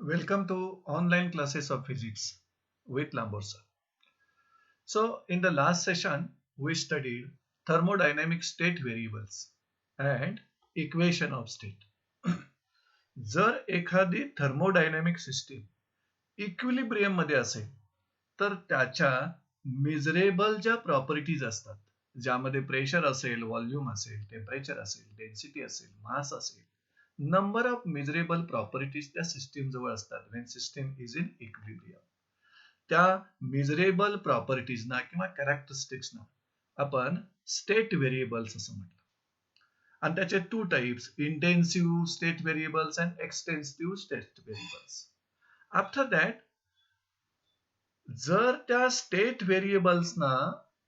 Welcome to online classes of physics with Lamborsa. So, in the last session, we studied thermodynamic state variables and equation of state. जर एखादी thermodynamic system equilibrium मध्ये असेल तर त्याच्या miserable ज्या properties असतात, ज्यामध्ये प्रेशर असेल, व्हॉल्यूम असेल, टेम्परेचर असेल, डेन्सिटी असेल, मास असेल, नंबर ऑफ मिजरेबल प्रॉपर्टीज त्या सिस्टीम जवळ असतात when system is in equilibrium. त्या मिजरेबल प्रॉपर्टीजना किंवा कॅरेक्टरिस्टिक्सना आपण स्टेट व्हेरिएबल्स असं म्हटलं. आणि त्याचे two types, intensive state variables and extensive state variables. After that, जर त्या स्टेट व्हेरिएबल्सना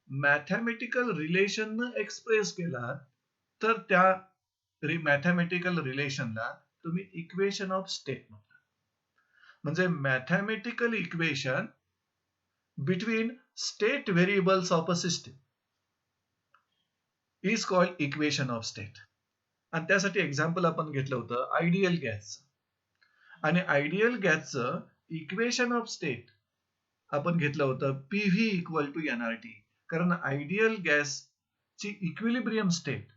मॅथमॅटिकल रिलेशन एक्सप्रेस केला तर त्या मॅथमॅटिकल रिलेशनला तुम्ही इक्वेशन ऑफ स्टेट म्हणता. म्हणजे mathematical equation between state variables of a system is called equation of state. आणि त्यासाठी एक्झाम्पल आपण घेतलं होतं आयडियल गॅसचं. आणि आयडियल गॅसचं इक्वेशन ऑफ स्टेट आपण घेतलं होतं पीव्ही इक्वल टू एनआरटी. कारण आयडियल गॅसची इक्विलिब्रियम स्टेट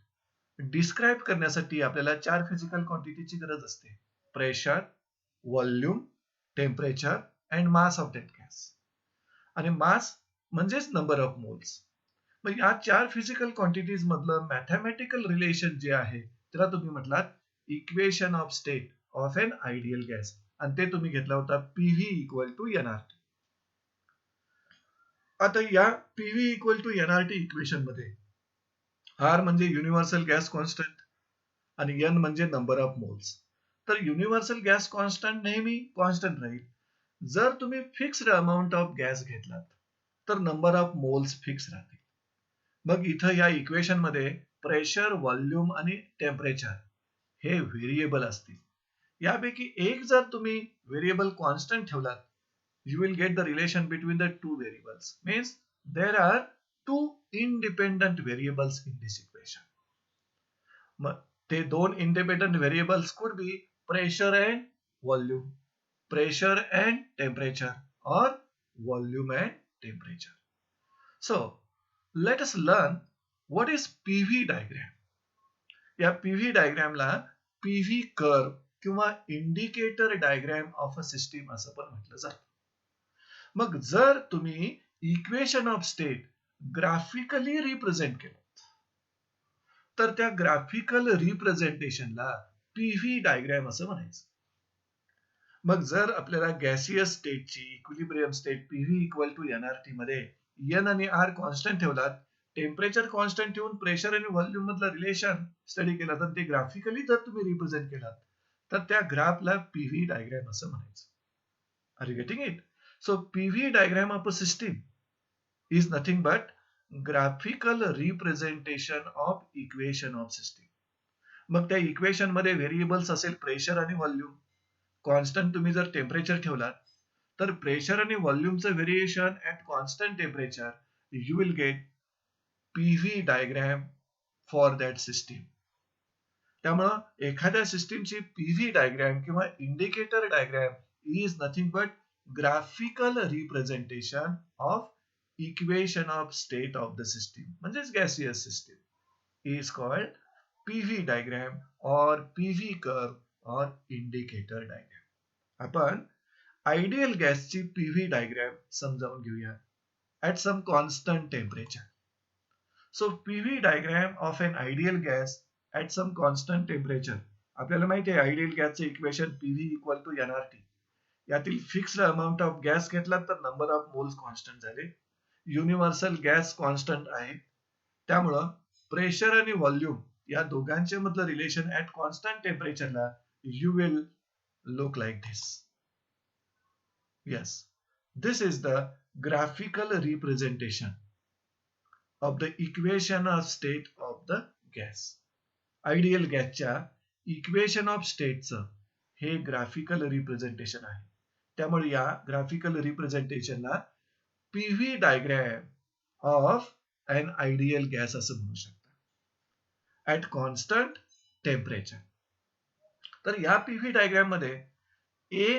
डिस्क्राईब करण्यासाठी आपल्याला 4 फिजिकल क्वांटिटीची गरज असते: pressure, volume, temperature and mass of that gas. आणि मास म्हणजेच नंबर ऑफ मोल्स. मग या 4 फिजिकल क्वांटिटीज मधलं मॅथमॅटिकल रिलेशन जे आहे त्याला तुम्ही म्हटलात equation of state of an ideal gas. आणि ते तुम्ही घेतला होता पीव्ही इक्वल टू एनआरटी. आता या PV equal to NRT equation मध्ये आर म्हणजे युनिव्हर्सल गॅस कॉन्स्टंट आणि एन म्हणजे नंबर ऑफ मोल्स. तर युनिव्हर्सल गॅस कॉन्स्टंट नेहमी कॉन्स्टंट राहील. जर तुम्ही फिक्स्ड अमाऊंट ऑफ गॅस घेतलात तर नंबर ऑफ मोल्स फिक्स राहतील. मग इथं या इक्वेशन मध्ये प्रेशर, व्हॉल्यूम आणि टेम्परेचर हे व्हेरिएबल असतील. यापैकी एक जर तुम्ही व्हेरिएबल कॉन्स्टंट ठेवलात, you will get the relation between the two variables. Means there are two independent variables in this equation. ते दोन independent variables could be pressure and volume, pressure and temperature, or volume and temperature. So let us learn what is PV diagram. या PV diagramला PV curve किंवा indicator diagram of a system असं पण म्हटलं जातं. मग जर तुम्ही equation of state graphically represent केलं तर त्या ग्राफिकल रिप्रेझेंटेशनला पीव्ही डायग्राम असं म्हणायचं. मग जर आपल्याला गॅसियस स्टेटची equilibrium state PV equal to NRT मध्ये एन आणि आर कॉन्स्टंट ठेवलात, टेम्परेचर कॉन्स्टंट ठेवून प्रेशर आणि व्हॉल्यूम मधलं रिलेशन स्टडी केलं तर ते ग्राफिकली जर तुम्ही रिप्रेझेंट केलात तर त्या ग्राफला पीव्ही डायग्राम असं म्हणायचं. Are you getting it? So PV diagram of a system is nothing but graphical representation of equation of system. मग त्या इक्वेशन मध्ये व्हेरिएबल्स असेल प्रेशर आणि व्हॉल्यूम. कॉन्स्टंट तुम्ही जर टेम्परेचर ठेवलात तर प्रेशर आणि व्हॉल्यूमचं variation at constant temperature you will get PV diagram for that system. त्यामुळं एखाद्या सिस्टीमची पीव्ही डायग्राम किंवा indicator diagram is nothing but graphical representation of equation of state of the system. म्हणजेच gaseous system is called PV diagram or PV curve or indicator diagram. आपण ideal gas ची PV diagram समजावून घेऊया at some constant temperature. So PV diagram of an ideal gas at some constant temperature. आपल्याला माहिती आहे ideal gas चे equation PV equal to nRT. यातील fixed amount of gas घेतला तर नंबर ऑफ मोल्स कॉन्स्टंट झाले. युनिव्हर्सल गॅस कॉन्स्टंट आहे. त्यामुळं प्रेशर आणि व्हॉल्यूम या दोघांचे मधलं रिलेशन ऍट कॉन्स्टंट टेम्परेचरला you will look like this. Yes, this is the graphical representation of the equation of state of the gas. Ideal गॅसच्या equation of स्टेटचं हे ग्राफिकल रिप्रेझेंटेशन आहे. त्यामुळे या ग्राफिकल रिप्रेझेंटेशनला PV diagram of an ideal gas असं म्हणू शकता ऍट कॉन्स्टंट टेम्परेचर. तर या पीव्ही डायग्राम मध्ये ए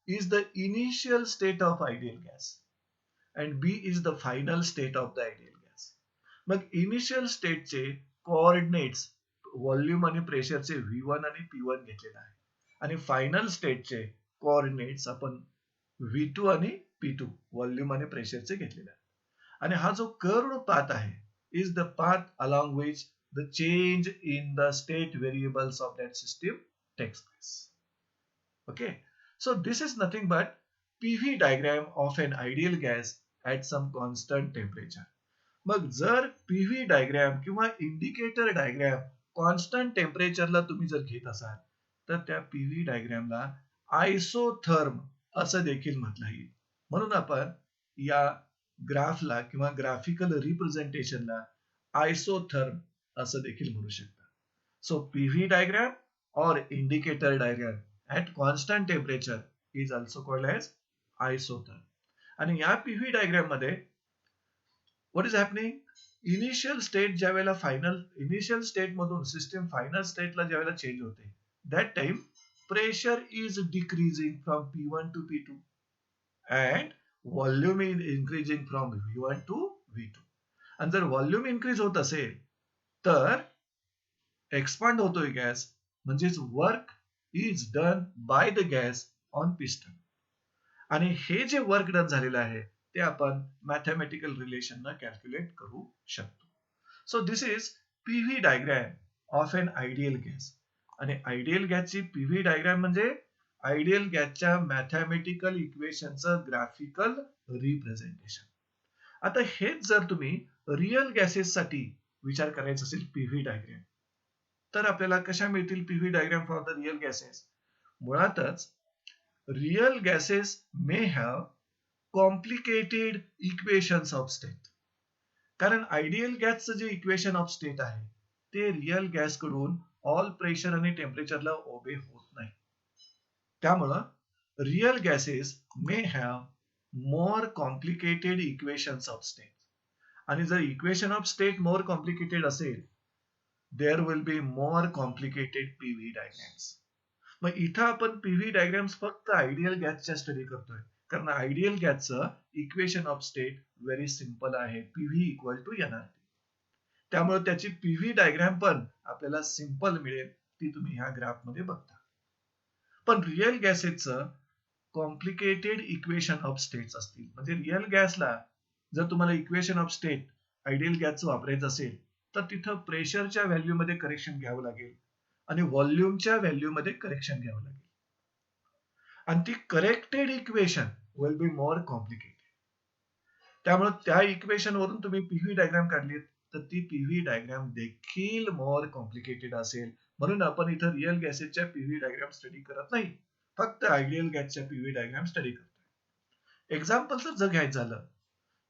is the initial state of ideal gas and B is the final state of the ideal gas. मग इनिशियल स्टेटचे कोऑर्डिनेट्स व्हॉल्यूम आणि प्रेशरचे V1 आणि P1 घेतलेले आहे आणि फायनल स्टेटचे कोऑर्डिनेट्स आपण V2 आणि P2 व्हॉल्यूम आणि प्रेशरचे घेतलेले आहे. आणि हा जो कर्व्ड पाथ आहे is the path along which the change in the state variables of that system takes place. Okay, so this is nothing but PV diagram of an ideal gas at some constant temperature. मग जर PV diagram किंवा indicator diagram constant टेम्परेचरला तुम्ही जर घेत असाल तर त्या PV डायग्रामला आयसोथर्म असं देखील म्हटलं येईल. म्हणून आपण या ग्राफला किंवा ग्राफिकल रिप्रेझेंटेशनला आयसोथर्म असं देखील म्हणू शकता. सो PV डायग्राम और indicator diagram at constant temperature is also called as isotherm. आणि या PV डायग्राम मध्ये what is happening? Initial state ज्या वेळेला फायनल इनिशियल स्टेट मधून सिस्टम फायनल स्टेटला ज्या वेळेला चेंज होते that time pressure is decreasing from P1 to P2 and volume is increasing from V1 to V2. आणि जर व्हॉल्यूम इन्क्रीज होत असेल तर एक्सपांड होतोय गॅस म्हणजेच work is done by the gas on piston. आणि हे जे वर्क डन झालेलं आहे ते आपण मॅथमॅटिकल रिलेशन कॅल्क्युलेट करू शकतो. So this is PV diagram of an ideal gas. आणि आयडियल गॅसची PV डायग्राम म्हणजे आयडियल गॅसच्या मॅथमॅटिकल इक्वेशनचं ग्राफिकल रिप्रेझेंटेशन. आता हेच जर तुम्ही रिअल गॅसेस साठी विचार करायचा असेल PV डायग्राम तर आपल्याला कशा मिळतील PV diagram for the real gases? मुळातच real gases may have complicated equations of state. कारण आयडियल गॅसचं जे इक्वेशन ऑफ स्टेट आहे ते रिअल गॅस कडून ऑल प्रेशर आणि टेम्परेचरला ओबे होत नाही. त्यामुळं real gases may have more complicated equations of state. आणि जर equation of state more complicated असेल there will be more complicated PV diagrams. मग इथं आपण PV डायग्राम्स फक्त आयडियल गॅसच्या स्टडी करतोय कारण आयडियल गॅसचं equation of state very simple आहे PV इक्वल टू NRT. त्यामुळे त्याची PV डायग्राम पण आपल्याला सिंपल मिळेल ती तुम्ही ह्या ग्राफ मध्ये बघता. पण रिअल गॅसेसचं कॉम्प्लिकेटेड इक्वेशन ऑफ स्टेट्स असतील. म्हणजे रिअल गॅसला जर तुम्हाला इक्वेशन ऑफ स्टेट आयडियल गॅसचं वापरायचं असेल तर तिथं प्रेशरच्या व्हॅल्यू मध्ये करेक्शन घ्यावं लागेल आणि व्हॉल्यूमच्या व्हॅल्यू मध्ये करेक्शन घ्यावं लागेल. आणि ती corrected equation will be more complicated. त्यामुळे त्या इक्वेशन वरून तुम्ही PV डायग्राम काढलीत तर ती PV डायग्राम देखील मोर कॉम्प्लिकेटेड असेल. म्हणून आपण इथं रिअल गॅसेसच्या PV डायग्राम स्टडी करत नाही, फक्त आयडियल गॅसच्या PV डायग्राम स्टडी करतोय. एक्झाम्पल जर घ्यायचं झालं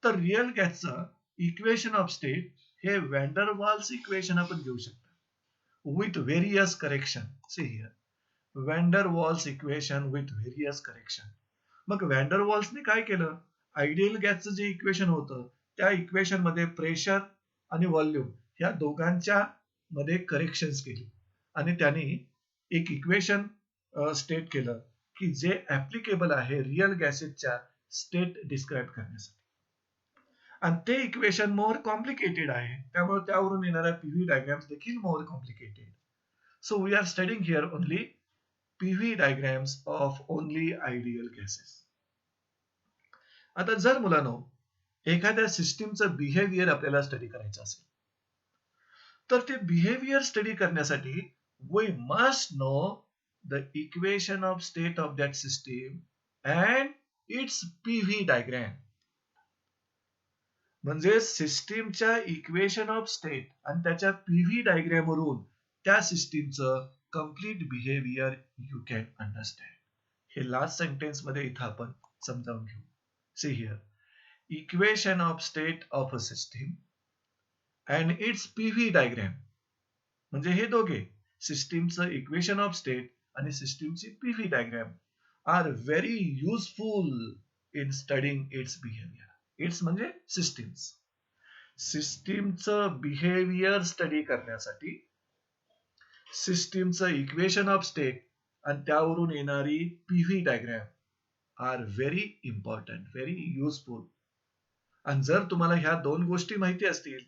तर रिअल गॅसचं इक्वेशन ऑफ स्टेट हे व्हॅन वाल्स इक्वेशन आपण घेऊ शकतो with various correction. See here van Waals equation with various correction. मग व्हॅन वाल्सने काय केलं? आयडियल गॅसचं जे इक्वेशन होतं त्या इक्वेशन मध्ये प्रेशर आणि व्हॉल्यूम या दोघांच्या मध्ये करेक्शन्स केली आणि त्यांनी एक इक्वेशन स्टेट केलं की जे ऍप्लिकेबल आहे रिअल गॅसेसच्या स्टेट डिस्क्राईब करण्यासाठी. आणि ते इक्वेशन मोर कॉम्प्लिकेटेड आहे त्यामुळे त्यावरून येणाऱ्या PV डायग्राम्स देखील more complicated. So we are studying here only PV diagrams of only ideal gases. आता जर मुलांनो एखाद्या सिस्टीमचं बिहेवियर आपल्याला स्टडी करायचं असेल तर ते बिहेवियर स्टडी करण्यासाठी we must know the equation of state of that system and its PV diagram. म्हणजे सिस्टीमच्या इक्वेशन ऑफ स्टेट आणि त्याच्या PV डायग्राम वरून त्या सिस्टीमचं complete behaviour you can understand. हे लास्ट सेंटेन्स मध्ये इथं आपण समजावून घेऊ. See here equation of state of a system and its PV diagram. म्हणजे हे दोघे सिस्टीमचं इक्वेशन ऑफ स्टेट आणि सिस्टीमची PV diagram are very useful in studying its behaviour. Its म्हणजे सिस्टीम्स. सिस्टीमचं बिहेवियर स्टडी करण्यासाठी सिस्टीमचं इक्वेशन ऑफ स्टेट आणि त्यावरून येणारी PV diagram are very important, very useful. आणि जर तुम्हाला ह्या दोन गोष्टी माहिती असतील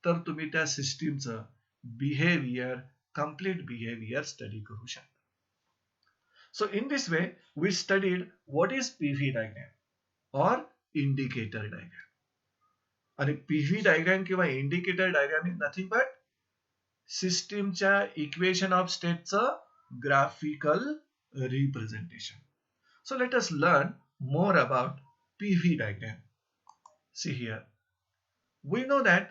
तर तुम्ही त्या सिस्टीमचं बिहेवियर, कम्प्लीट बिहेवियर स्टडी करू शकता. So in this way, we studied what is PV diagram or indicator diagram. आणि PV diagram किंवा indicator diagram is nothing but सिस्टीमच्या इक्वेशन ऑफ स्टेटचं graphical representation. So let us learn more about PV diagram. See here. We know that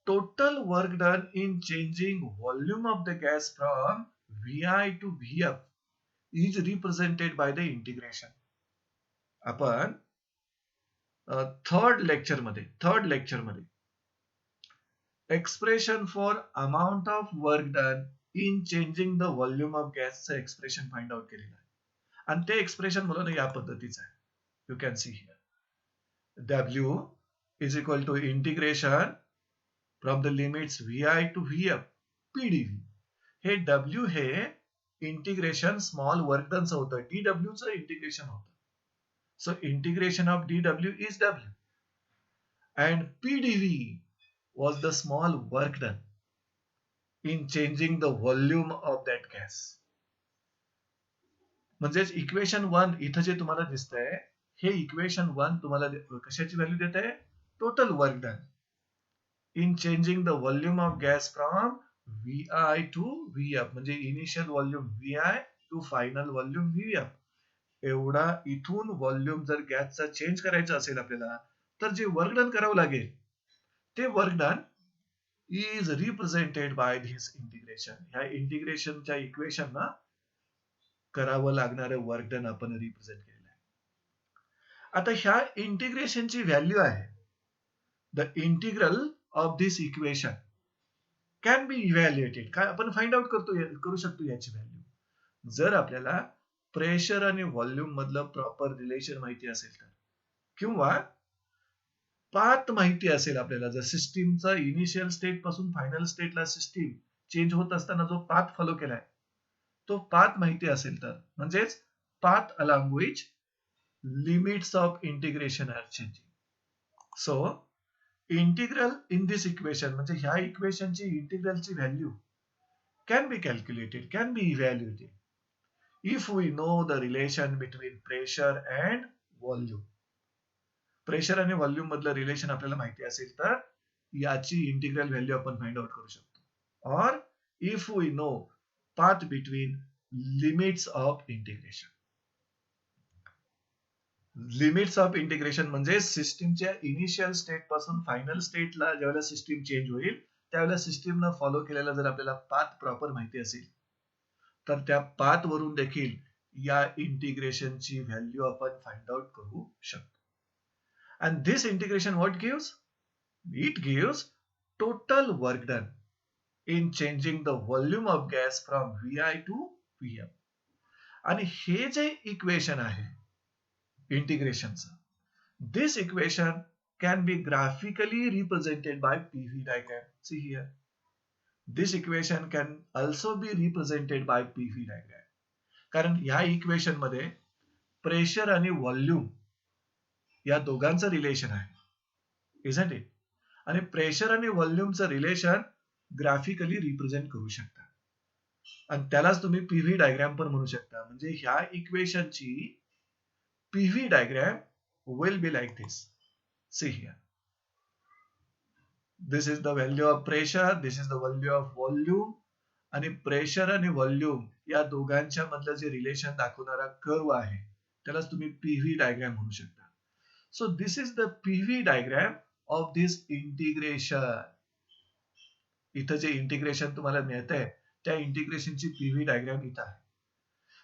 total work done in changing volume of the gas from Vi to Vf is represented by the integration. आपण third लेक्चरमध्ये expression for amount of work done in changing the volume of गॅसचं expression find out केलेलं आहे. आणि ते expression मला या पद्धतीचं आहे. You can see here. W is equal to integration from the limits Vi to Vf PdV. हे W हे इंटिग्रेशन स्मॉल वर्क डनचं होतं, dW चं इंटिग्रेशन होतं. So integration of dW is W and PdV was the small work done in changing the volume of that gas. म्हणजेच equation 1 इथं जे तुम्हाला दिसतंय हे इक्वेशन 1 तुम्हाला कशाची व्हॅल्यू देत आहे? Total work done in changing the volume of gas from Vi to Vf. म्हणजे initial volume Vi to final volume Vf. एवढा इथून व्हॉल्यूम जर गॅसचा चेंज करायचा असेल आपल्याला तर जे वर्क डन करावं लागेल ते work done is represented by this integration. ह्या इंटिग्रेशनच्या इक्वेशन ना करावं लागणारं वर्क डन आपण रिप्रेझेंट केलेलं आहे. आता ह्या इंटिग्रेशनची व्हॅल्यू आहे the integral of this equation can be evaluated. काय आपण फाइंड आउट करू शकतो याची व्हॅल्यू. जर आपल्याला प्रेशर आणि व्हॉल्यूम मधलं प्रॉपर रिलेशन माहिती असेल तर, किंवा पाथ माहिती असेल आपल्याला, जर सिस्टीमचा इनिशियल स्टेट पासून फायनल स्टेटला सिस्टीम चेंज होत असताना जो पाथ फॉलो केलाय तो पाथ माहिती असेल तर, म्हणजेच path along which limits of integration are changing. So integral in this equation म्हणजे ह्या इक्वेशनची इंटिग्रलची value can be calculated, can be evaluated if we know the relation between pressure and volume. Pressure आणि volume मधलं relation आपल्याला माहिती असेल तर याची इंटिग्रल व्हॅल्यू आपण फाइंड आउट करू शकतो. और if we know path between limits of integration. Limits of integration म्हणजे सिस्टीमच्या इनिशियल स्टेट पासून फायनल स्टेटला ज्यावेळेला सिस्टीम चेंज होईल त्यावेळेला सिस्टीमनं फॉलो केलेला जर आपल्याला पाथ प्रॉपर माहिती असेल तर त्या पाथ वरून देखील या इंटिग्रेशनची व्हॅल्यू आपण फाइंड आउट करू शकतो. And this integration what gives? It gives total work done in changing the volume of gas from Vi to Vf. आणि हे जे इक्वेशन आहे इंटिग्रेशनचं, this equation can be graphically represented by PV diagram. See here. This equation can also be represented by PV diagram. कारण या equation मध्ये pressure आणि volume या दोघांचं रिलेशन आहे, isn't it? आणि प्रेशर आणि व्हॉल्यूमचं रिलेशन ग्राफिकली रिप्रेझेंट करू शकता आणि त्यालाच तुम्ही पीव्ही डायग्राम पण म्हणू शकता. म्हणजे ह्या इक्वेशनची PV diagram will be like this. See here. This is the value of pressure, this is the value of volume. आणि प्रेशर आणि व्हॉल्यूम या दोघांच्या मधलं जे रिलेशन दाखवणारा कर्व आहे त्यालाच तुम्ही पीव्ही डायग्राम म्हणू शकता. So this is the PV diagram of this integration. इथं जे इंटिग्रेशन तुम्हाला मिळतंय त्या इंटिग्रेशनची पीव्ही डायग्राम इथं आहे.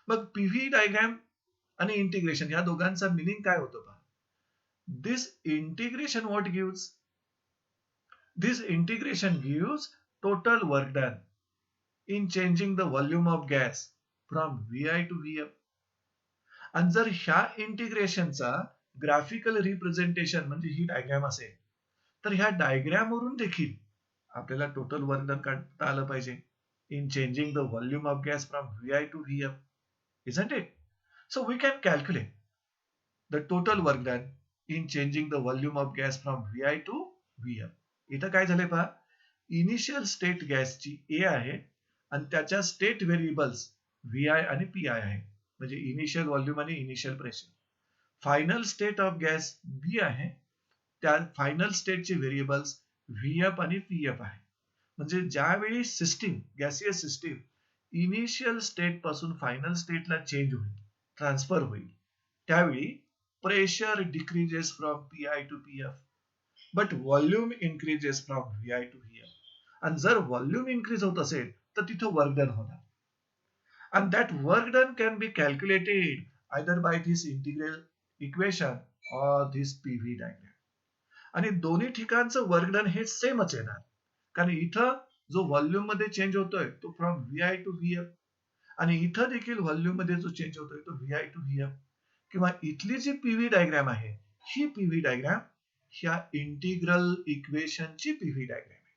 मग पीव्ही डायग्राम आणि इंटिग्रेशन या दोघांचा मिनिंग काय होतं पहा. This integration what gives? This integration gives total work done in changing the volume of gas from Vi to Vf. आणि जर ह्या इंटिग्रेशनचा ग्राफिकल रिप्रेझेंटेशन म्हणजे ही डायग्राम असेल तर ह्या डायग्राम वरून देखील आपल्याला टोटल वर्क डन काढता आलं पाहिजे in changing the volume of gas from Vi to Vf, isn't it? So we can calculate the total work done in changing the volume of gas from Vi to Vf. इथं काय झालंय पहा, initial state गॅसची ए आहे आणि त्याच्या state variables V I आणि P I आहे, म्हणजे इनिशियल व्हॉल्यूम आणि initial pressure. Final state of gas B आहे, त्या फायनल स्टेटचे व्हेरिएबल्स व्ही एफ आणि पी एफ आहे. म्हणजे ज्यावेळी system, gaseous system initial state पासून फायनल स्टेटला चेंज होईल, ट्रान्सफर होईल, त्यावेळी pressure decreases from P I to P F but volume increases from V I to V F. आणि जर व्हॉल्यूम इन्क्रीज होत असेल तर तिथं वर्क डन होणार. And that work done can be calculated either by this integral equation or this PV diagram. आणि दोन्ही ठिकाणचं वर्क डन हे सेमच येणार, कारण इथं जो व्हॉल्यूम मध्ये चेंज होतोय तो from V I to V F, आणि इथं देखील व्हॉल्यूम मध्ये जो चेंज होतोय तो V I to V F. किंवा इथली जी पीव्ही डायग्राम आहे, ही पीव्ही डायग्राम ह्या इंटिग्रल इक्वेशनची पीव्ही डायग्राम आहे.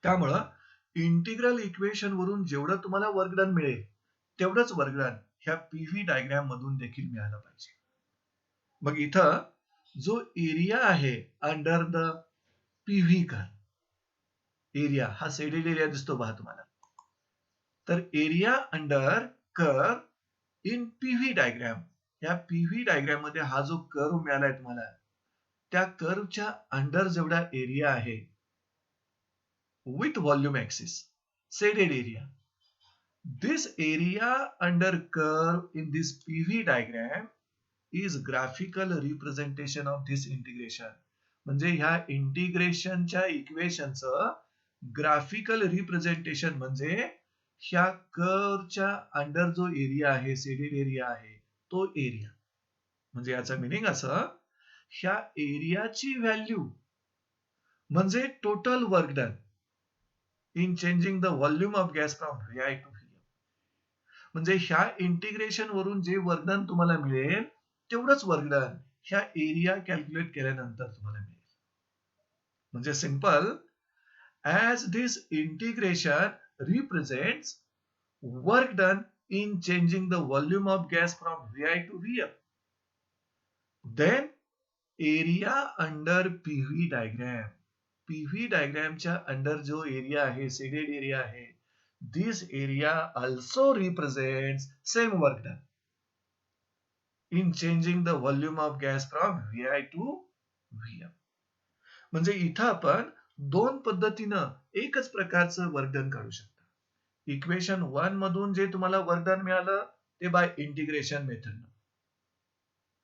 त्यामुळं इंटिग्रल इक्वेशन वरून जेवढं तुम्हाला वर्क डन मिळेल तेवढंच वर्क डन ह्या पीव्ही डायग्राम मधून देखील मिळालं पाहिजे. मग इथं जो एरिया आहे under the PV curve, area हा शेडेड एरिया दिसतो पहा तुम्हाला, तर area under curve in PV diagram, या पीव्ही डायग्राम मध्ये हा जो कर्व मिळालाय तुम्हाला, त्या कर्वच्या अंडर जेवढा एरिया आहे with volume axis, shaded area. This area under curve in this PV diagram is graphical representation of this integration. म्हणजे ह्या इंटिग्रेशनच्या इक्वेशनचं ग्राफिकल रिप्रेझेंटेशन म्हणजे ह्या कर्वच्या अंडर जो एरिया आहे, शेडेड एरिया आहे, तो एरिया. म्हणजे याचा मिनिंग असं, ह्या एरियाची व्हॅल्यू म्हणजे total work done in changing the volume of gas from Vi to Vf. म्हणजे ह्या इंटिग्रेशन वरून जे वर्क डन तुम्हाला मिळेल तेवढंच वर्क डन ह्या एरिया कॅल्क्युलेट केल्यानंतर तुम्हाला मिळेल. म्हणजे simple, as this integration represents work done in changing the volume of gas from Vi to Vf, then area under PV diagram, PV डायग्रामच्या अंडर जो एरिया आहे, शेडेड एरिया आहे, this area also represents same work done in changing the volume of gas from V I to V F. म्हणजे इथं आपण दोन पद्धतीनं एकच प्रकारचं वर्क डन काढू शकता. इक्वेशन 1 मधून जे तुम्हाला वर्क डन मिळालं ते बाय इंटिग्रेशन मेथडनं,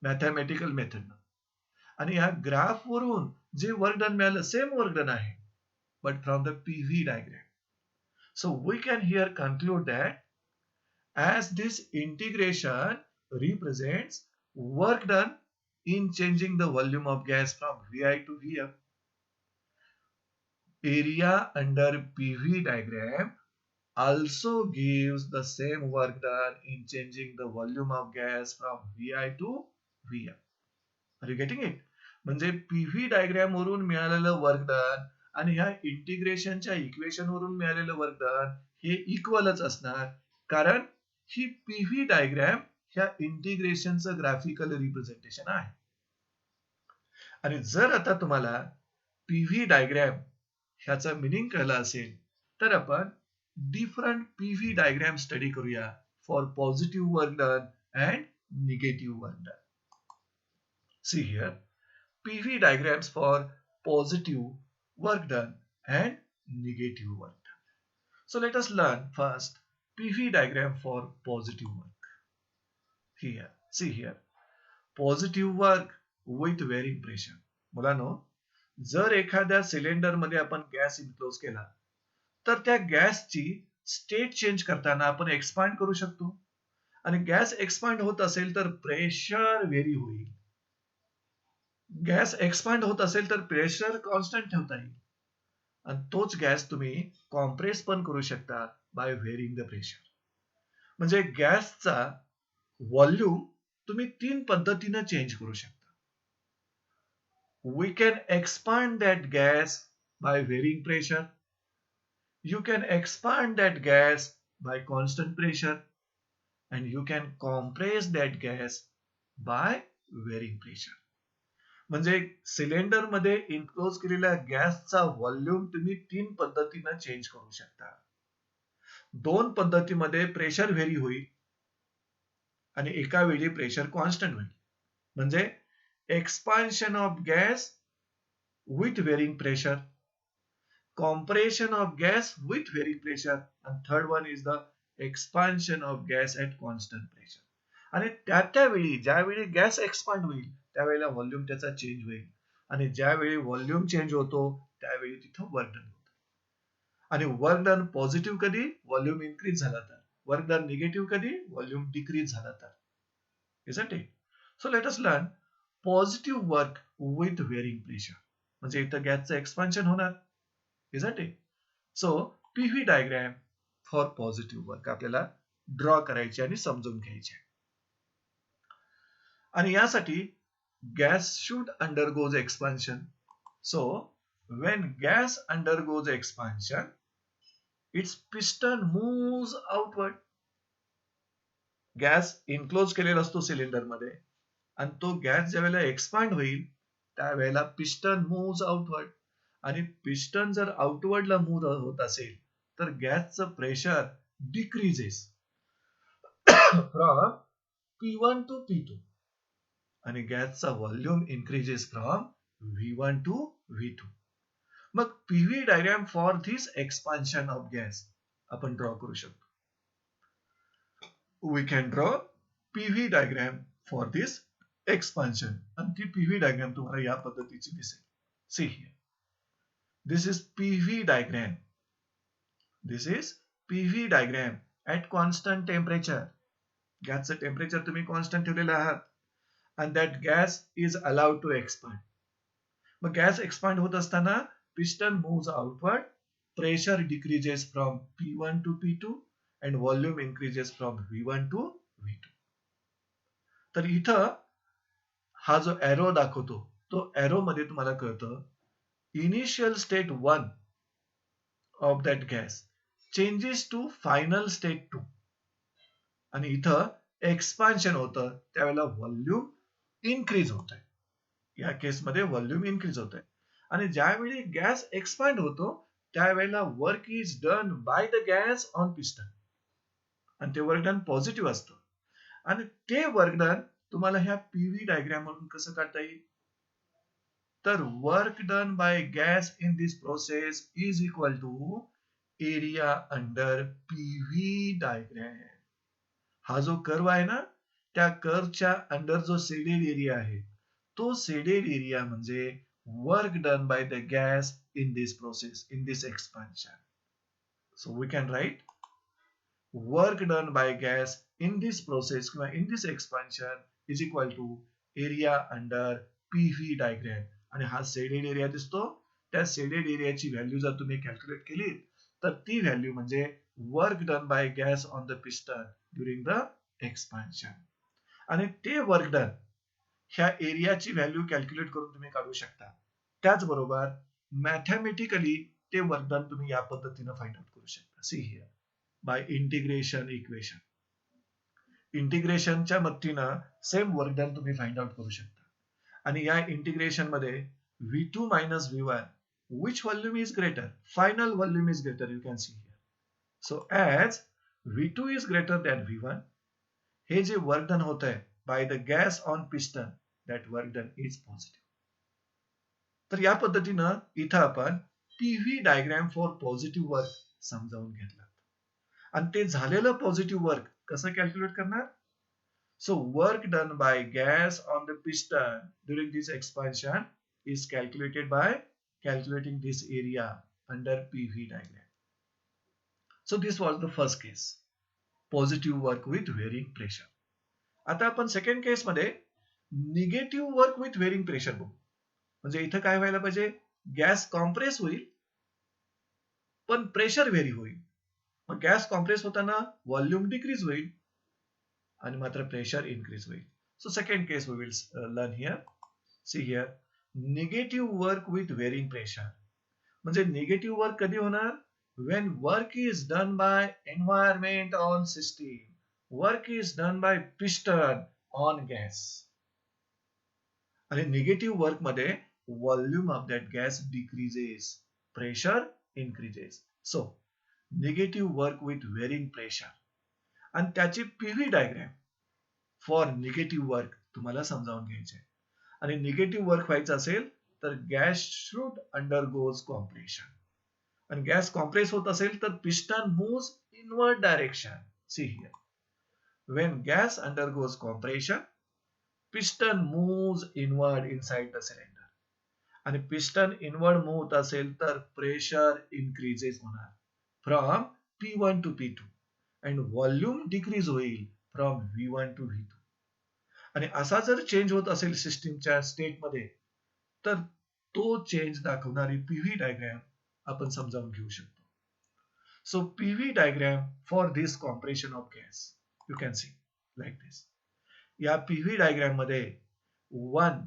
मॅथमॅटिकल मेथडनं, आणि या ग्राफ वरून जे वर्क डन मिळालं सेम वर्क डन आहे but from the PV diagram. So we can here conclude that as this integration represents work done in changing the volume of gas from Vi to Vf, area under PV diagram also gives the same work done in changing the volume of gas from Vi to Vf. Are you getting it? म्हणजे PV diagram वरून मिळालेलं work done आणि ह्या इंटिग्रेशनच्या equation वरून मिळालेलं work done हे इक्वलच असणार, कारण ही पीव्ही डायग्राम ह्या इंटिग्रेशनचं ग्राफिकल रिप्रेझेंटेशन आहे. आणि जर आता तुम्हाला पीव्ही डायग्राम ह्याचा मिनिंग कळला असेल तर आपण डिफरंट पीव्ही डायग्राम स्टडी करूया for positive work done and negative work done. See here, PV diagrams for positive work done and negative work done. So let us learn first PV diagram for positive work. Here, see here, positive work with varying pressure. मुलांनो, जर एखाद्या cylinder मध्ये आपण gas enclose केला तर त्या गॅसची state change करताना आपण एक्सपांड करू शकतो, आणि गॅस एक्सपांड होत असेल तर प्रेशर व्हेरी होईल. गॅस एक्सपांड होत असेल तर प्रेशर कॉन्स्टंट ठेवता येईल, आणि तोच गॅस तुम्ही कॉम्प्रेस पण करू शकता बाय व्हेरिंग द प्रेशर. म्हणजे गॅसचा व्हॉल्यूम तुम्ही 3 पद्धतीने चेंज करू शकता. We can expand that gas by varying pressure, you can expand that gas by constant pressure, and you can compress that gas by varying pressure. म्हणजे cylinder मध्ये enclose केलेल्या गॅसचा व्हॉल्यूम तुम्ही 3 पद्धतीने चेंज करू शकता. 2 पद्धतीमध्ये प्रेशर व्हेरी होईल आणि एका वेळी प्रेशर कॉन्स्टंट होईल. म्हणजे expansion of gas with varying pressure, compression of gas with varying pressure, and third one is the expansion of gas at constant pressure. आणि त्यावेळी ज्यावेळी गॅस एक्सपांड होईल त्यावेळेला व्हॉल्यूम त्याचा चेंज होईल आणि ज्यावेळी व्हॉल्यूम चेंज होतो त्यावेळी तिथं वर्क डन होतं. आणि वर्क डन पॉझिटिव्ह कधी व्हॉल्यूम इन्क्रीज झाला तर, वर्क डन निगेटिव्ह कधी व्हॉल्यूम डिक्रीज झाला तर. Isn't it? So let us learn positive work with varying pressure. म्हणजे इथं गॅसचं एक्सपान्शन होणार. Isn't it? So PV diagram for positive work आपल्याला ड्रॉ करायची आणि समजून घ्यायची. आणि यासाठी gas should undergoes expansion. So when gas undergoes expansion, its piston moves outward. Gas enclose केलेला असतो सिलेंडर मध्ये आणि तो गॅस ज्या वेळेला एक्सपांड होईल त्यावेळेला पिस्टन मूव्स आउटवर्ड आणि पिस्टन जर आउटवर्डला मूव्ह होत असेल तर गॅसचं pressure decreases from P1 to P2 आणि गॅसचा volume increases from V1 to V2. मग PV diagram for this expansion of gas आपण ड्रॉ करू शकतो. We can draw PV diagram for this expansion. And ती PV diagram तुम्हाला या पद्धतीची दिसेल. See here. This is PV diagram. This is PV diagram at constant temperature. गॅसचं temperature तुम्ही कॉन्स्टंट ठेवलेलं आहात. And that gas is allowed to expand. मग गॅस एक्सपांड होत असताना piston moves outward, pressure decreases from P1 to P2 and volume increases from V1 to V2. तर इथं हा जो एरो दाखवतो तो एरो मध्ये तुम्हाला कळतं initial state 1 of that gas changes to final state 2 आणि इथं एक्सपान्शन होतं त्यावेळेला व्हॉल्यूम इन्क्रीज होत आहे. या केसमध्ये व्हॉल्यूम इन्क्रीज होत आहे आणि ज्यावेळी गॅस एक्सपांड होतो त्यावेळेला work is done by the gas on piston आणि ते वर्क डन पॉझिटिव्ह असतं आणि ते वर्क डन तुम्हाला ह्या पीव्ही डायग्राम मधून कसं काढता येईल तर work done by gas in this process is equal to area under PV diagram. हा जो कर्व आहे ना त्या कर्वच्या अंडर जो शेडेड एरिया आहे तो शेडेड एरिया म्हणजे work done by the gas in this process in this expansion. So we can write work done by gas in this process किंवा in this expansion is equal to area under PV diagram. आणि हा shaded area दिसतो त्या shaded एरियाची value जर तुम्ही calculate केली तर ती व्हॅल्यू म्हणजे work done by gas on the piston during the expansion. आणि ते वर्क डन ह्या एरियाची व्हॅल्यू कॅल्क्युलेट करून तुम्ही काढू शकता. त्याचबरोबर मॅथमॅटिकली ते वर्क डन तुम्ही या पद्धतीने फाइंड आउट करू शकता. See here by integration equation. इंटिग्रेशनच्या मदतीनं सेम वर्क डन तुम्ही फाइंड आउट करू शकता. आणि या इंटिग्रेशन मध्ये V2 minus V1 which volume is greater? Final volume is greater, you can see here. So as V2 is greater than V1 हे जे work done होत आहे by the gas on piston that work done is positive. तर या पद्धतीनं इथं आपण PV diagram for positive work समजावून घेतला आणि ते झालेलं पॉझिटिव्ह वर्क कसं कॅल्क्युलेट करणार. So work done by gas on the piston during this expansion is calculated by calculating this area under PV diagram. So this was the first case positive work with varying pressure. आता आपण second case मध्ये negative work with varying pressure बघू. म्हणजे इथं काय व्हायला पाहिजे gas compress होईल पण प्रेशर व्हेरी होईल. मग गॅस कॉम्प्रेस होताना व्हॉल्यूम डिक्रीज होईल आणि मात्र प्रेशर इन्क्रीज होईल. So second case we will learn here. See here negative work with varying pressure म्हणजे निगेटिव्ह वर्क कधी होणार when work is done by environment on system, work is done by piston on gas. आणि negative work मध्ये volume of that gas decreases, pressure increases. So negative work with varying pressure आणि त्याची PV diagram for negative work तुम्हाला समजावून घ्यायचे. आणि negative work व्हायचं असेल तर गॅस शुड अंडरगोज कॉम्प्रेशन. आणि गॅस कॉम्प्रेस होत असेल तर piston moves inward direction. See here, when gas undergoes compression, piston moves inward inside the cylinder. आणि पिस्टन इनवर्ड मूव्ह होत असेल तर प्रेशर इन्क्रीजेस होणार from P1 to P2 and volume decrease होईल फ्रॉम V1 to V2. आणि असा जर change होत असेल सिस्टीमच्या स्टेटमध्ये तर तो चेंज दाखवणारी पीव्ही डायग्राम आपण समजावून घेऊ शकतो. So PV diagram for this compression of gas you can see like this. या पीव्ही डायग्राम मध्ये 1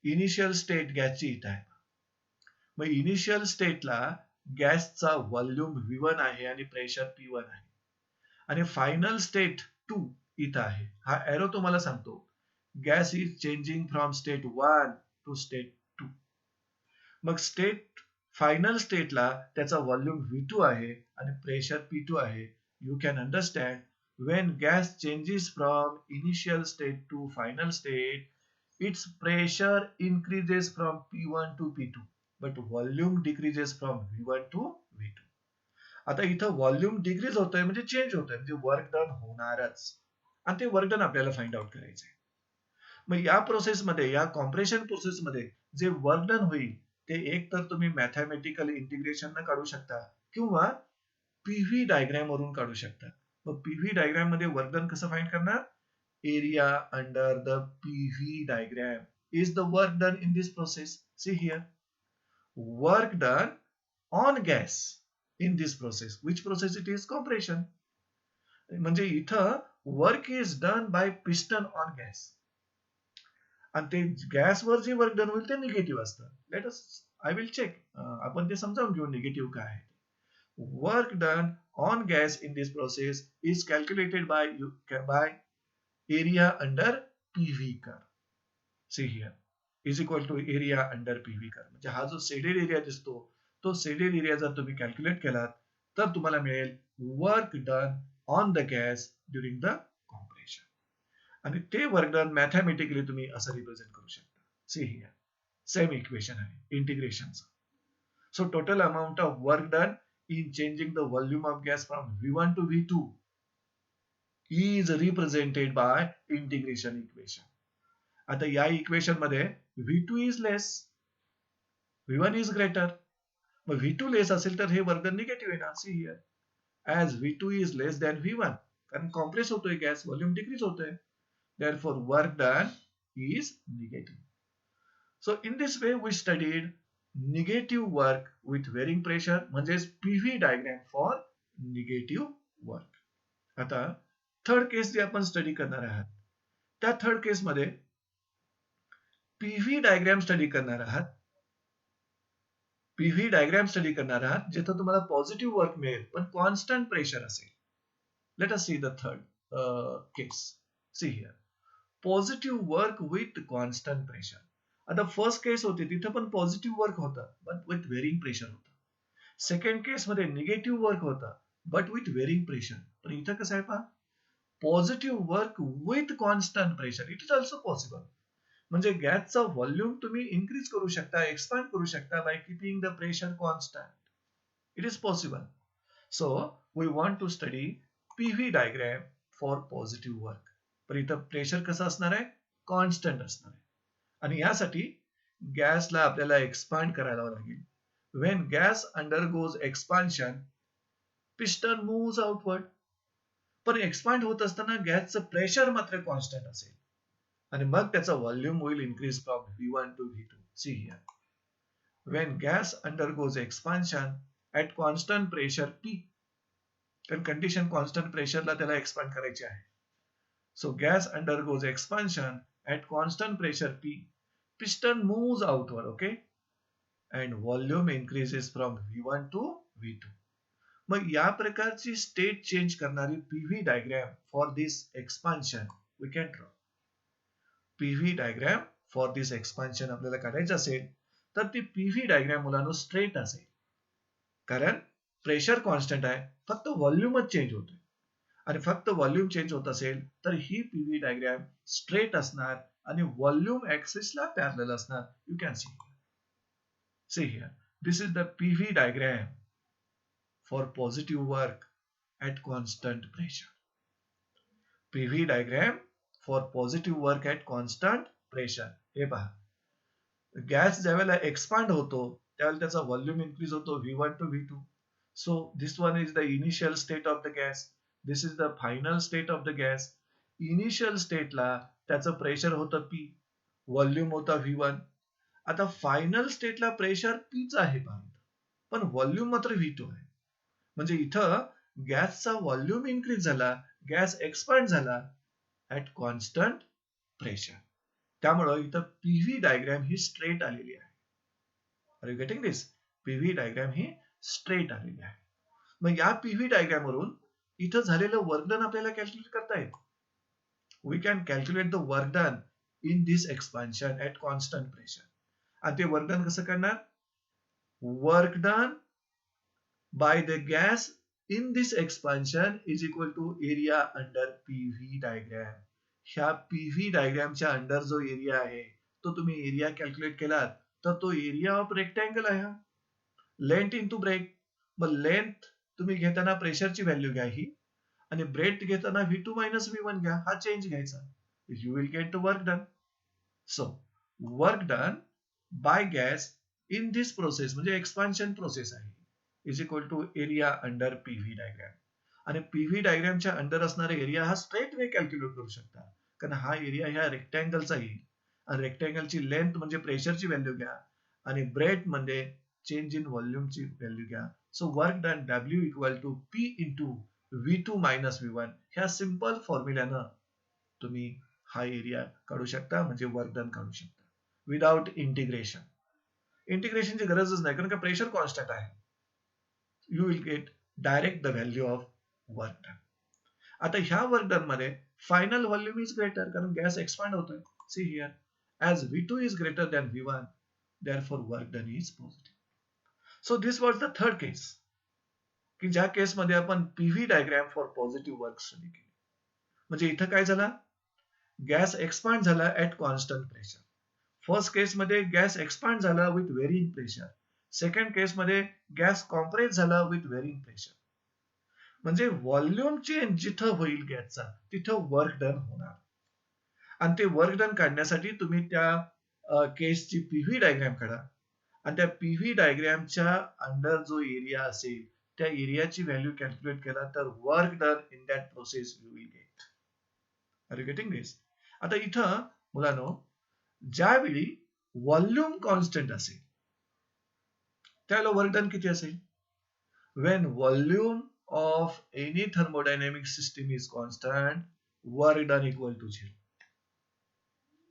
इनिशियल स्टेट गॅसची इथं आहे. मग इनिशियल स्टेटला गॅसचा व्हॉल्यूम V1 आहे आणि प्रेशर P1 आहे. आणि फायनल स्टेट 2 इथं आहे. हा एरो तुम्हाला सांगतो gas is changing from state 1 to state 2. मग फायनल स्टेटला त्याचा व्हॉल्यूम V2 आहे आणि प्रेशर P2 आहे. You can understand when gas changes from initial state to final state, its pressure increases from P1 to P2, but volume decreases from V1 to V2. आता इथं volume decrease होतोय म्हणजे change होतोय, म्हणजे work done होणारच. आणि ते work done आपल्याला फाइंड आउट करायचंय. मग या प्रोसेसमध्ये, या कॉम्प्रेशन प्रोसेसमध्ये जे वर्क डन होईल ते एक तर तुम्ही मॅथमॅटिकल इंटिग्रेशन न काढू शकता किंवा पीव्ही डायग्राम वरून काढू शकता. मग पीव्ही डायग्राम मध्ये वर्क डन कसं फाइंड करणार? Area under the PV diagram is the work done in this process. See here, work done on gas in this process. Which process it is? Compression. म्हणजे इथं work is done by piston on gas आणि ते गॅसवर जे work done होईल ते negative असतं. Let us, I will check, आपण ते समजावून घेऊ निगेटिव्ह काय आहे. Work done on gas in this process is calculated by area under PV curve. See here, is equal to area under PV curve. म्हणजे हा जो शेडेड एरिया दिसतो तो शेडेड एरिया जर तुम्ही कॅल्क्युलेट केलात तर तुम्हाला मिळेल work done on the gas during the compression. आणि ते वर्क डन मॅथमॅटिकली तुम्ही असं रिप्रेझेंट करू शकता. सी हियर, सेम इक्वेशन आहे इंटिग्रेशनचं. So total amount of work done in changing the volume of gas from V1 to V2 is represented by integration equation. आता या इक्वेशन मध्ये V2 is less, V1 is greater. मग V2 लेस असेल तर हे work done negative येणार. See here, as V2 is less than V1, कारण compress होतोय गॅस, व्हॉल्यूम डिक्रीज होतोय, therefore work done is negative. So in this way we studied negative work with varying pressure म्हणजेच PV diagram for negative work. आता third case जे आपण study करणार आहात त्या थर्ड केस मध्ये पीव्ही डायग्राम स्टडी करणार आहात. पीव्ही डायग्राम स्टडी करणार आहात जिथं तुम्हाला पॉझिटिव्ह वर्क मिळेल पण कॉन्स्टंट प्रेशर असेल. Let us see the third case. See here, positive work with constant pressure. आता फर्स्ट केस होती तिथं पण पॉझिटिव्ह वर्क होतं बट विथ वेरिंग प्रेशर होतं. सेकंड केस मध्ये निगेटिव्ह वर्क होतं बट विथ वेरिंग प्रेशर. पण इथं कसं आहे पहा, positive work with constant pressure. It is also possible. म्हणजे गॅसचा व्हॉल्यूम तुम्ही इन्क्रीज करू शकता, एक्सपांड करू शकता by keeping the pressure constant. It is possible. So we want to study PV diagram for positive work. पण इथं प्रेशर कसं असणार आहे? कॉन्स्टंट असणार आहे. आणि यासाठी गॅसला आपल्याला एक्सपांड करायला लागेल. When gas undergoes expansion, piston moves outward. पण एक्सपांड होत असताना गॅसचं प्रेशर मात्र कॉन्स्टंट असेल आणि मग त्याचा व्हॉल्यूम होईल increase from V1 to V2. C here, when gas undergoes expansion at constant pressure P, कारण कंडिशन कॉन्स्टंट प्रेशरला त्याला एक्सपांड करायची आहे. So gas undergoes expansion at constant pressure P, piston moves outward, okay, and volume increases from V1 to V2. मग या प्रकारची state change करणारी PV diagram for this expansion we can draw. PV diagram for this expansion आपल्याला काढायचं असेल तर ती PV diagram मुलांनो स्ट्रेट असेल, कारण प्रेशर कॉन्स्टंट आहे, फक्त व्हॉल्यूमच चेंज होतोय आणि फक्त व्हॉल्यूम चेंज होत असेल तर ही पीव्ही डायग्राम स्ट्रेट असणार आणि व्हॉल्यूम ऍक्सिसला पॅरलल असणार. You can see here, this is the PV diagram for positive work at constant pressure. PV diagram for positive work at constant pressure. हे पहा, गॅस ज्यावेळेला expand होतो त्यावेळेला त्याचा व्हॉल्यूम इन्क्रीज होतो V1 to V2. So this one is the initial state of the gas. This is the final state of the gas. Initial स्टेटला त्याचं pressure होतं P, व्हॉल्यूम होता V1. आता फायनल स्टेटला प्रेशर Pच आहे पण व्हॉल्यूम मात्र V2 आहे. म्हणजे इथं गॅसचा व्हॉल्यूम इन्क्रीज झाला, गॅस एक्सपांड झाला ऍट कॉन्स्टंट प्रेशर. त्यामुळं इथं पीव्ही डायग्राम ही स्ट्रेट आलेली आहे. Are you getting this? PV diagram ही स्ट्रेट आलेली आहे. मग या पीव्ही डायग्राम वरून इथं झालेलं वर्क डन आपल्याला कॅल्क्युलेट करता येईल. We can calculate the work done in this expansion at constant pressure. आणि ते वर्क डन कसं करणार? Work done by the gas in this expansion is equal to area under PV diagram. ह्या PV डायग्रामच्या under जो area आहे तो तुम्ही एरिया कॅल्क्युलेट केलात तर तो एरिया ऑफ रेक्टँगल आहे. Length into breadth. मग लेंथ तुम्ही घेताना प्रेशरची व्हॅल्यू घ्या ही आणि ब्रेथ घेताना V2 minus V1 घ्या, हा चेंज घ्यायचा. You will get work done. So work done by gas in this process म्हणजे एक्सपान्शन प्रोसेस आहे is equal to area under PV diagram. आणि पीव्ही डायग्रामच्या अंडर असणारा एरिया हा स्ट्रेट वे कॅल्क्युलेट करू शकता, कारण हा एरिया ह्या रेक्टँगलचा येईल आणि रेक्टँगलची लेंथ म्हणजे प्रेशरची व्हॅल्यू घ्या आणि ब्रेथ म्हणजे चेंज इन व्हॉल्यूमची व्हॅल्यू घ्या. So work done W equal to P into V2 minus V1. ह्या सिंपल फॉर्म्युल्यानं तुम्ही हा एरिया काढू शकता, म्हणजे वर्क डन काढू शकता विदाउट इंटिग्रेशन. इंटिग्रेशनची गरजच नाही कारण का प्रेशर कॉन्स्टंट आहे. You will get direct the value of work done. आता ह्या वर्क डन मध्ये फायनल व्हॉल्यूम इज ग्रेटर कारण गॅस एक्सपांड होतोय. See here, as V2 is greater than V1, therefore work done is positive. So this was the third case, की ज्या केस मध्ये आपण PV diagram for positive work study केली. म्हणजे इथं काय झाला? गॅस एक्सपांड झाला ऍट कॉन्स्टंट प्रेशर. फर्स्ट केस मध्ये गॅस एक्सपांड झाला with varying pressure. Second case मध्ये गॅस कॉम्प्रेस झाला विथ व्हेरिंग प्रेशर. म्हणजे व्हॉल्यूम चेंज जिथं होईल गॅसचा तिथं वर्क डन होणार. आणि ते वर्क डन काढण्यासाठी तुम्ही त्या केसची पीव्ही डायग्राम काढा आणि त्या पीव्ही डायग्रामच्या अंडर जो एरिया असेल त्या एरियाची व्हॅल्यू कॅल्क्युलेट केला तर work done in that process you will get. Are you getting this? आता इथं मुलांनो, ज्यावेळी व्हॉल्यूम कॉन्स्टंट असेल त्याला वर्क डन किती असेल? when volume of any thermodynamic system is constant, work done equal to 0.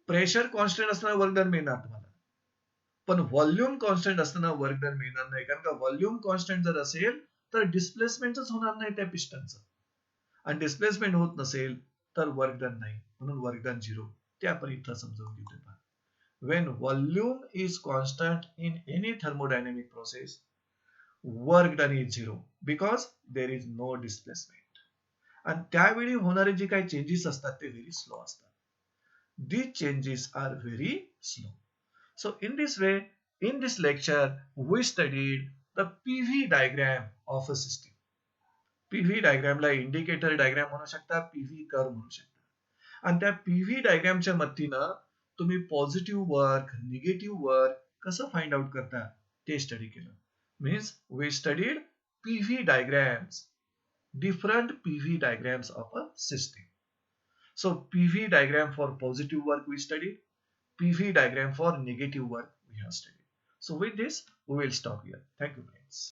Pressure constant असताना वर्क डन मिळणार तुम्हाला, पण व्हॉल्यूम कॉन्स्टंट असताना वर्क डन मिळणार नाही, कारण का व्हॉल्यूम कॉन्स्टंट जर असेल तर डिस्प्लेसमेंटच होणार नाही त्या पिस्टनचं, आणि डिस्प्लेसमेंट होत नसेल तर वर्क डन नाही, म्हणून वर्क डन 0. ते आपण इथं समजावून घेतोय. when volume is constant in any thermodynamic process, work done is 0 because there is no displacement. आणि त्यावेळी होणारे जे काही चेंजेस असतात ते व्हेरी स्लो असतात. These changes are very slow. So in this way, in this lecture, we studied the PV diagram of a system. PV diagram ला indicator diagram म्हणू शकता, PV कर्व म्हणू शकता. आणि त्या PV डायग्रामच्या मदतीनं तुम्ही पॉझिटिव्ह वर्क, निगेटिव्ह वर्क कसं फाइंड आउट करता ते स्टडी केलं. Means we studied PV diagrams, different PV diagrams of a system. So PV diagram for positive work we studied, PV diagram for negative work we have studied. So with this we will stop here. Thank you friends.